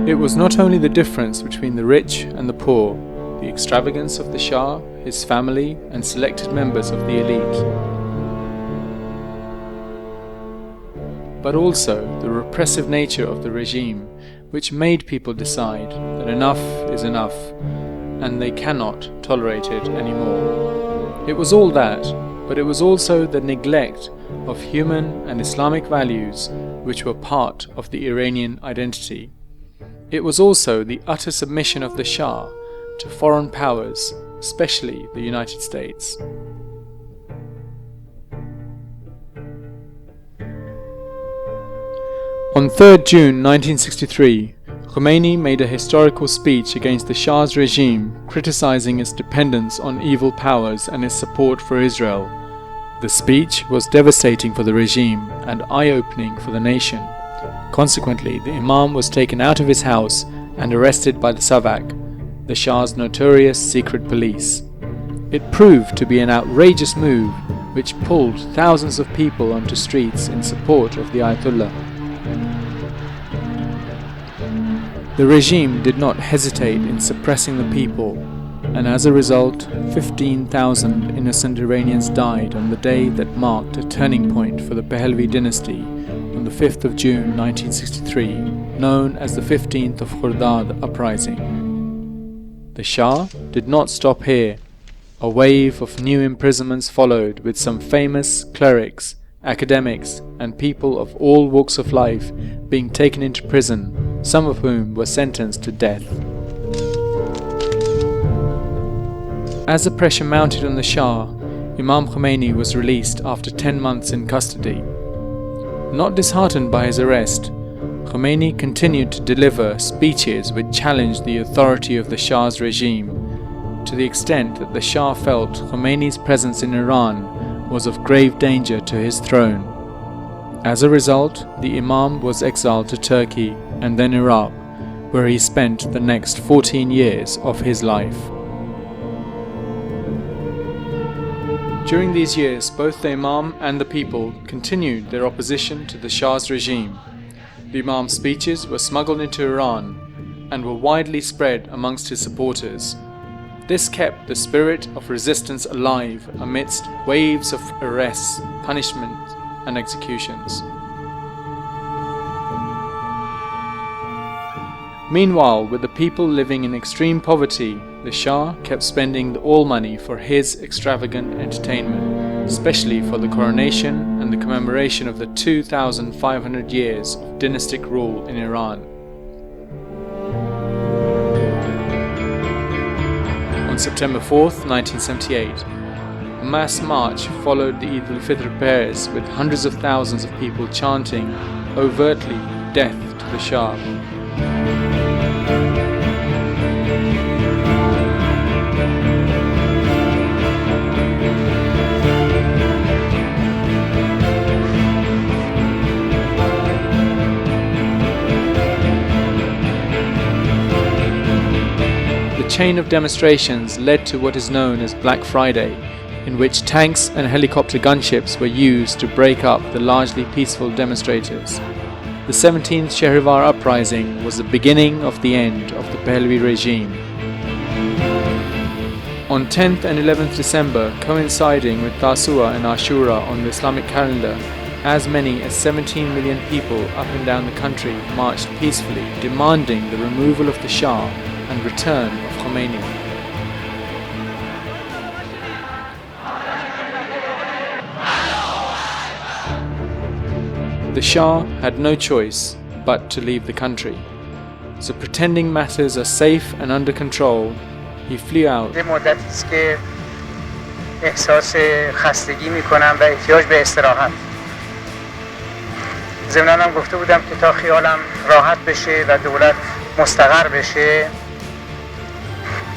It was not only the difference between the rich and the poor, the extravagance of the Shah, his family, and selected members of the elite, but also the repressive nature of the regime, which made people decide that enough is enough and they cannot tolerate it anymore. It was all that, but it was also the neglect of human and Islamic values which were part of the Iranian identity. It was also the utter submission of the Shah to foreign powers, especially the United States. On 3rd June 1963, Khomeini made a historical speech against the Shah's regime, criticizing its dependence on evil powers and its support for Israel. The speech was devastating for the regime and eye-opening for the nation. Consequently, the Imam was taken out of his house and arrested by the Savak, the Shah's notorious secret police. It proved to be an outrageous move which pulled thousands of people onto streets in support of the Ayatollah. The regime did not hesitate in suppressing the people, and as a result, 15,000 innocent Iranians died on the day that marked a turning point for the Pahlavi dynasty on the 5th of June 1963, known as the 15th of Khordad uprising. The Shah did not stop here. A wave of new imprisonments followed, with some famous clerics, academics, and people of all walks of life being taken into prison, some of whom were sentenced to death. As the pressure mounted on the Shah, Imam Khomeini was released after 10 months in custody. Not disheartened by his arrest, Khomeini continued to deliver speeches which challenged the authority of the Shah's regime, to the extent that the Shah felt Khomeini's presence in Iran was of grave danger to his throne. As a result, the Imam was exiled to Turkey and then Iraq, where he spent the next 14 years of his life. During these years, both the Imam and the people continued their opposition to the Shah's regime. The Imam's speeches were smuggled into Iran and were widely spread amongst his supporters. This kept the spirit of resistance alive amidst waves of arrests, punishment, and executions. Meanwhile, with the people living in extreme poverty, the Shah kept spending the oil money for his extravagant entertainment, especially for the coronation and the commemoration of the 2,500 years of dynastic rule in Iran. On September 4th, 1978, a mass march followed the Eid al-Fitr prayers, with hundreds of thousands of people chanting overtly death to the Shah. The chain of demonstrations led to what is known as Black Friday, in which tanks and helicopter gunships were used to break up the largely peaceful demonstrators. The 17th Shahrivar uprising was the beginning of the end of the Pahlavi regime. On 10th and 11th December, coinciding with Tasua and Ashura on the Islamic calendar, as many as 17 million people up and down the country marched peacefully, demanding the removal of the Shah and return of Khomeini. The Shah had no choice but to leave the country. So, pretending matters are safe and under control, he flew out. احساس خستگی میکنم و احتیاج به استراحت. ضمناً هم گفته بودم که تا خیالم راحت بشه و دولت مستقر بشه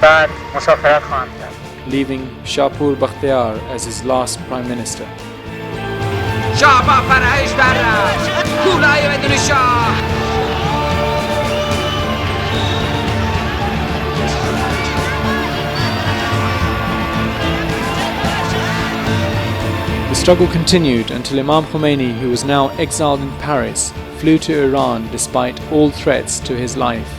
بعد مسافرت خواهم کرد. Leaving Shahpur Bakhtiar as his last prime minister. شاه با فرهش برد کولای بدون شاه. The struggle continued until Imam Khomeini, who was now exiled in Paris, flew to Iran despite all threats to his life.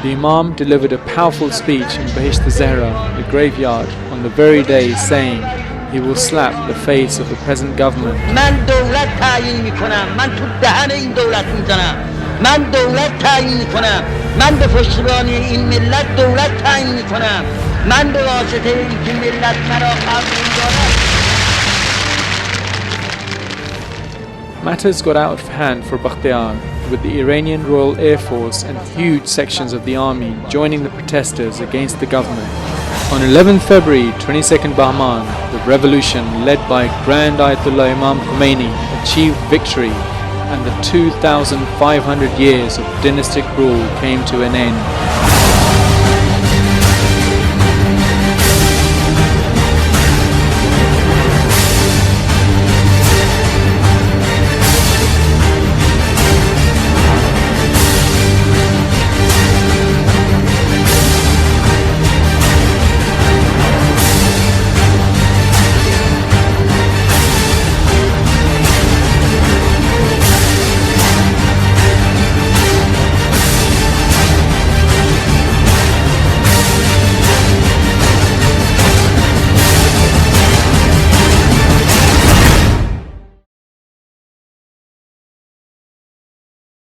The Imam delivered a powerful speech in Bahish Zahra, the graveyard, on the very day, saying he will slap the face of the present government. من دولت تعیین میکنم، من تو دهن این دولت میزنم، من دولت تعیین میکنم، من به پشتیبانی این ملت دولت تعیین میکنم، من به واسطه اینکه ملت مرا قبول دارد. Matters got out of hand for Bakhtiar, with the Iranian Royal Air Force and huge sections of the army joining the protesters against the government. On 11 February 22nd Bahman, the revolution led by Grand Ayatollah Imam Khomeini achieved victory, and the 2,500 years of dynastic rule came to an end.